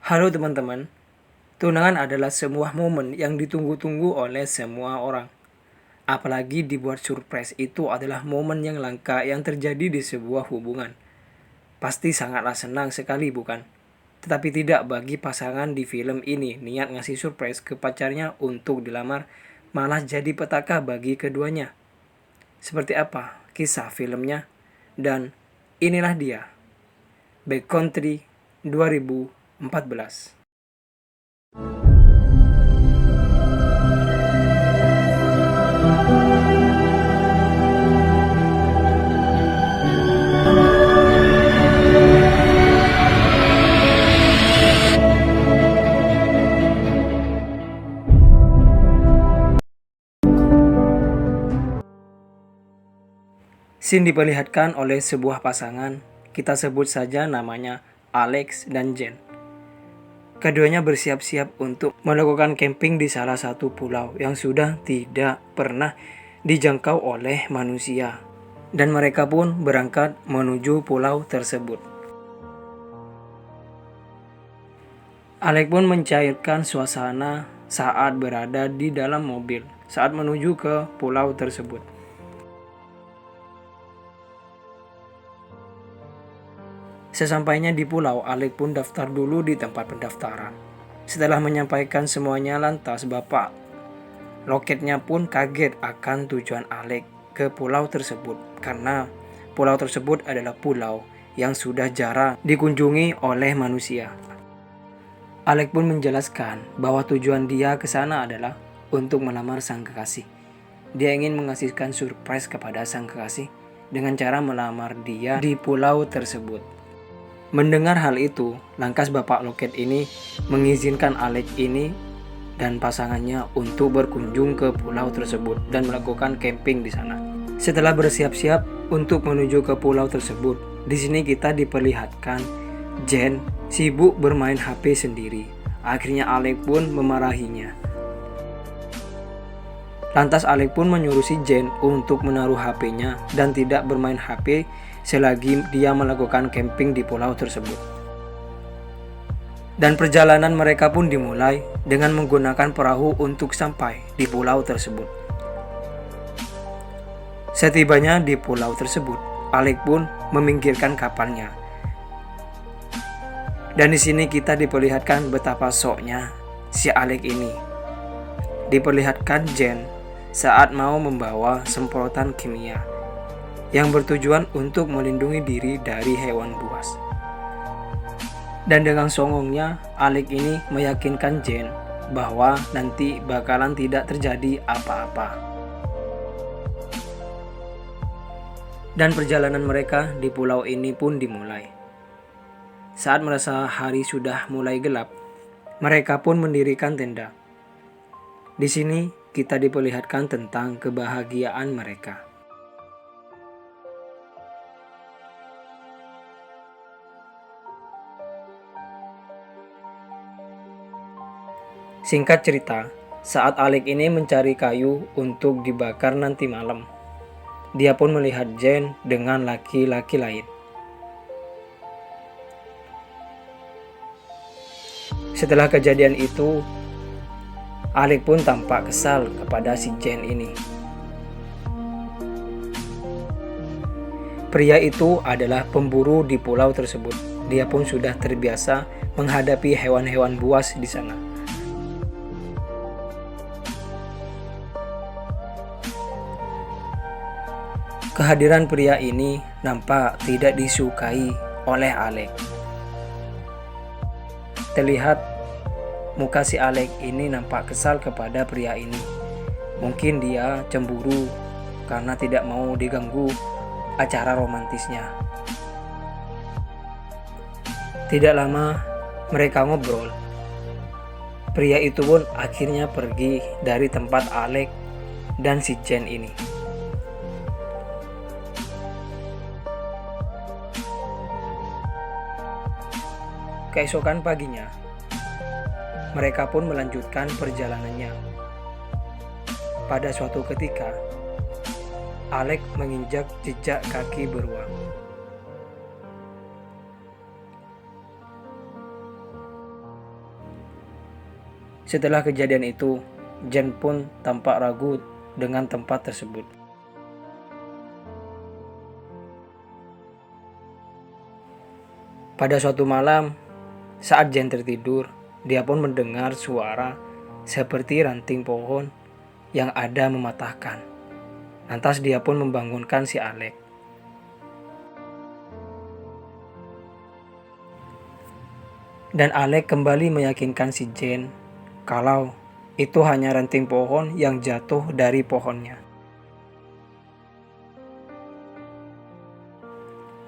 Halo teman-teman, tunangan adalah sebuah momen yang ditunggu-tunggu oleh semua orang. Apalagi dibuat surprise, itu adalah momen yang langka yang terjadi di sebuah hubungan. Pasti sangatlah senang sekali bukan? Tetapi tidak bagi pasangan di film ini. Niat ngasih surprise ke pacarnya untuk dilamar malah jadi petaka bagi keduanya. Seperti apa kisah filmnya? Dan inilah dia, Backcountry 2014. Scene diperlihatkan oleh sebuah pasangan, kita sebut saja namanya Alex dan Jen. Keduanya bersiap-siap untuk melakukan camping di salah satu pulau yang sudah tidak pernah dijangkau oleh manusia. Dan mereka pun berangkat menuju pulau tersebut. Alex pun mencairkan suasana saat berada di dalam mobil saat menuju ke pulau tersebut. Sesampainya di pulau, Alex pun daftar dulu di tempat pendaftaran. Setelah menyampaikan semuanya, lantas bapak loketnya pun kaget akan tujuan Alex ke pulau tersebut. Karena pulau tersebut adalah pulau yang sudah jarang dikunjungi oleh manusia. Alex pun menjelaskan bahwa tujuan dia ke sana adalah untuk melamar sang kekasih. Dia ingin mengasihkan surprise kepada sang kekasih dengan cara melamar dia di pulau tersebut. Mendengar hal itu, lantas bapak loket ini mengizinkan Alex ini dan pasangannya untuk berkunjung ke pulau tersebut dan melakukan camping di sana. Setelah bersiap-siap untuk menuju ke pulau tersebut, di sini kita diperlihatkan Jen sibuk bermain HP sendiri. Akhirnya Alex pun memarahinya. Lantas Alex pun menyuruh si Jen untuk menaruh HP-nya dan tidak bermain HP selagi dia melakukan camping di pulau tersebut. Dan perjalanan mereka pun dimulai dengan menggunakan perahu untuk sampai di pulau tersebut. Setibanya di pulau tersebut, Alex pun meminggirkan kapalnya. Dan di sini kita diperlihatkan betapa soknya si Alex ini. Diperlihatkan Jen saat mau membawa semprotan kimia yang bertujuan untuk melindungi diri dari hewan buas. Dan dengan songongnya, Alex ini meyakinkan Jen bahwa nanti bakalan tidak terjadi apa-apa. Dan perjalanan mereka di pulau ini pun dimulai. Saat merasa hari sudah mulai gelap, mereka pun mendirikan tenda. Di sini kita diperlihatkan tentang kebahagiaan mereka. Singkat cerita, saat Alex ini mencari kayu untuk dibakar nanti malam, dia pun melihat Jen dengan laki-laki lain. Setelah kejadian itu, Alex pun tampak kesal kepada si Jen ini. Pria itu adalah pemburu di pulau tersebut. Dia pun sudah terbiasa menghadapi hewan-hewan buas di sana. Kehadiran pria ini nampak tidak disukai oleh Alex. Terlihat muka si Alex ini nampak kesal kepada pria ini. Mungkin dia cemburu karena tidak mau diganggu acara romantisnya. Tidak lama mereka ngobrol. Pria itu pun akhirnya pergi dari tempat Alex dan si Jen ini. Keesokan paginya, mereka pun melanjutkan perjalanannya. Pada suatu ketika, Alex menginjak jejak kaki beruang. Setelah kejadian itu, Jen pun tampak ragu dengan tempat tersebut. Pada suatu malam, saat Jen tertidur, dia pun mendengar suara seperti ranting pohon yang ada mematahkan. Lantas dia pun membangunkan si Alec. Dan Alec kembali meyakinkan si Jen kalau itu hanya ranting pohon yang jatuh dari pohonnya.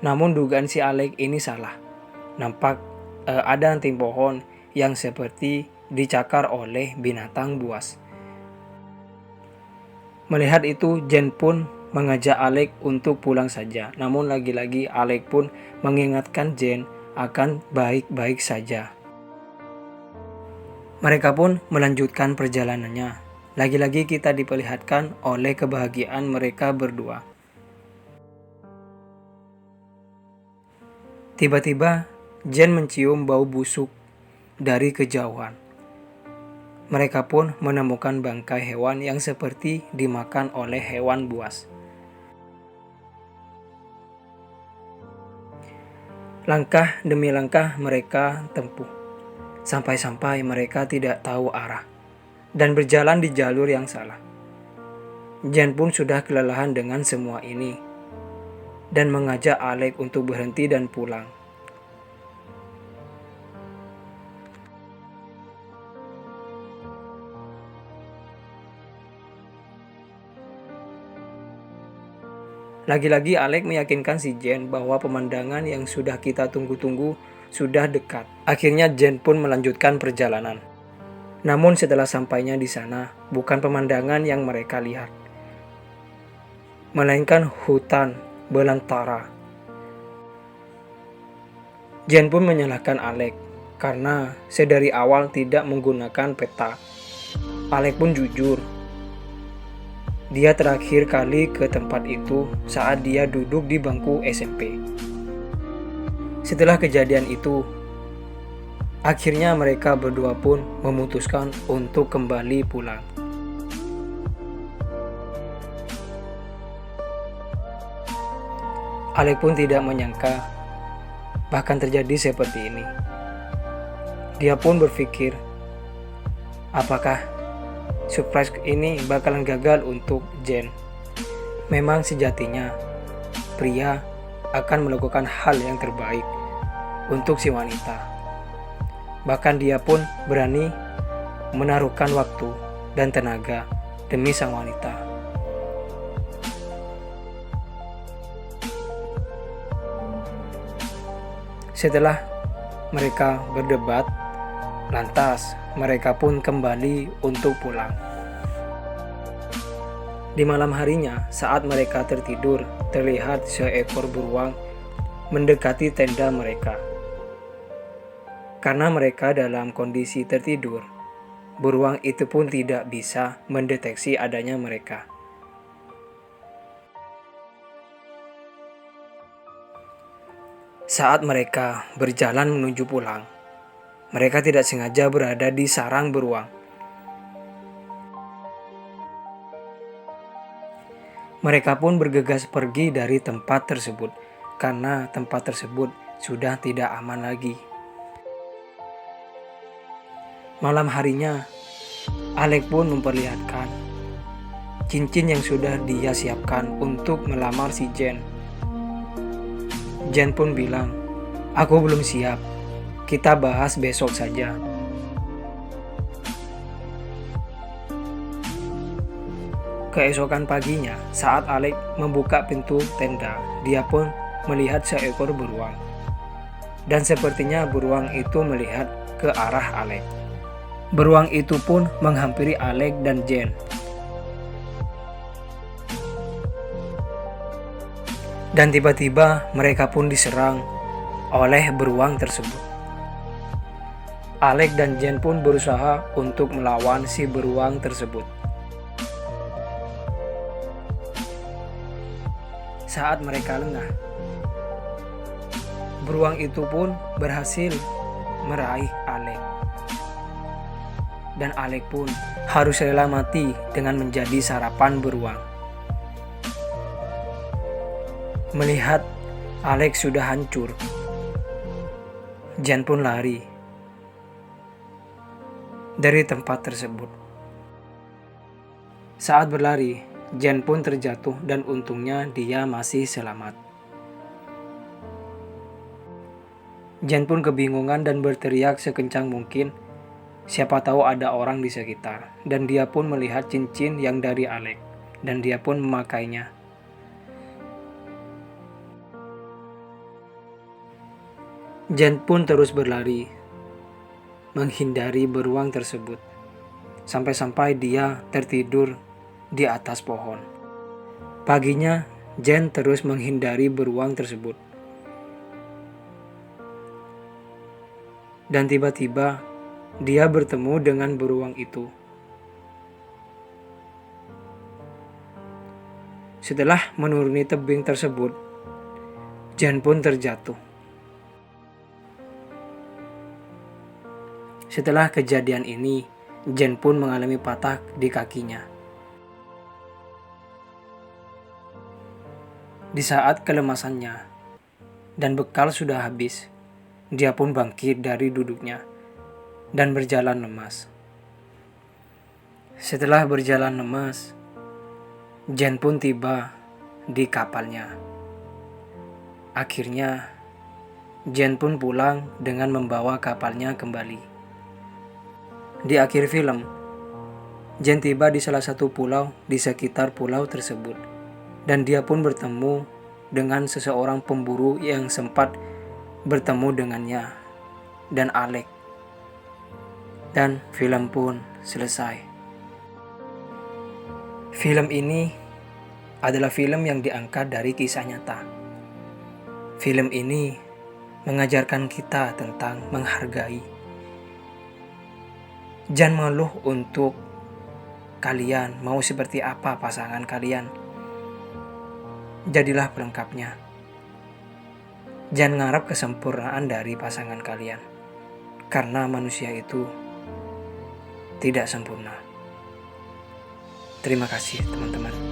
Namun dugaan si Alec ini salah. Nampak ada ranting pohon yang seperti dicakar oleh binatang buas. Melihat itu, Jen pun mengajak Alec untuk pulang saja. Namun lagi-lagi Alec pun mengingatkan Jen akan baik-baik saja. Mereka pun melanjutkan perjalanannya. Lagi-lagi kita diperlihatkan oleh kebahagiaan mereka berdua. Tiba-tiba Jen mencium bau busuk dari kejauhan. Mereka pun menemukan bangkai hewan yang seperti dimakan oleh hewan buas. Langkah demi langkah mereka tempuh, sampai-sampai mereka tidak tahu arah dan berjalan di jalur yang salah. Jen pun sudah kelelahan dengan semua ini dan mengajak Alec untuk berhenti dan pulang. Lagi-lagi Alec meyakinkan si Jen bahwa pemandangan yang sudah kita tunggu-tunggu sudah dekat. Akhirnya Jen pun melanjutkan perjalanan. Namun setelah sampainya di sana, bukan pemandangan yang mereka lihat, melainkan hutan belantara. Jen pun menyalahkan Alec karena sedari awal tidak menggunakan peta. Alec pun jujur. Dia terakhir kali ke tempat itu saat dia duduk di bangku SMP. Setelah kejadian itu, akhirnya mereka berdua pun memutuskan untuk kembali pulang. Alec pun tidak menyangka bahkan terjadi seperti ini. Dia pun berpikir, apakah surprise ini bakalan gagal untuk Jen? Memang sejatinya pria akan melakukan hal yang terbaik untuk si wanita. Bahkan dia pun berani menaruhkan waktu dan tenaga demi sang wanita. Setelah mereka berdebat, lantas mereka pun kembali untuk pulang. Di malam harinya, saat mereka tertidur, terlihat seekor beruang mendekati tenda mereka. Karena mereka dalam kondisi tertidur, beruang itu pun tidak bisa mendeteksi adanya mereka. Saat mereka berjalan menuju pulang, mereka tidak sengaja berada di sarang beruang. Mereka pun bergegas pergi dari tempat tersebut karena tempat tersebut sudah tidak aman lagi. Malam harinya, Alec pun memperlihatkan cincin yang sudah dia siapkan untuk melamar si Jen. Jen pun bilang, "Aku belum siap. Kita bahas besok saja." Keesokan paginya, saat Alec membuka pintu tenda, dia pun melihat seekor beruang. Dan sepertinya beruang itu melihat ke arah Alec. Beruang itu pun menghampiri Alec dan Jen. Dan tiba-tiba mereka pun diserang oleh beruang tersebut. Alec dan Jen pun berusaha untuk melawan si beruang tersebut. Saat mereka lengah, beruang itu pun berhasil meraih Alec. dan Alek pun harus rela mati dengan menjadi sarapan beruang. Melihat Alek sudah hancur, Jen pun lari dari tempat tersebut. Saat berlari, Jen pun terjatuh dan untungnya dia masih selamat. Jen pun kebingungan dan berteriak sekencang mungkin. Siapa tahu ada orang di sekitar, dan dia pun melihat cincin yang dari Alek, dan dia pun memakainya. Jen pun terus berlari, menghindari beruang tersebut, sampai-sampai dia tertidur di atas pohon. Paginya, Jen terus menghindari beruang tersebut. Dan tiba-tiba, dia bertemu dengan beruang itu. Setelah menuruni tebing tersebut, Jen pun terjatuh. Setelah kejadian ini, Jen pun mengalami patah di kakinya. Di saat kelemasannya dan bekal sudah habis, dia pun bangkit dari duduknya dan berjalan lemas. Setelah berjalan lemas, Jen pun tiba di kapalnya. Akhirnya, Jen pun pulang dengan membawa kapalnya kembali. Di akhir film, Jen tiba di salah satu pulau di sekitar pulau tersebut, dan dia pun bertemu dengan seseorang pemburu yang sempat bertemu dengannya dan Alek. Dan film pun selesai. Film ini adalah film yang diangkat dari kisah nyata. Film ini mengajarkan kita tentang menghargai. Jangan mengeluh untuk kalian mau seperti apa pasangan kalian. Jadilah pelengkapnya. Jangan ngarap kesempurnaan dari pasangan kalian, karena manusia itu tidak sempurna. Terima kasih teman-teman.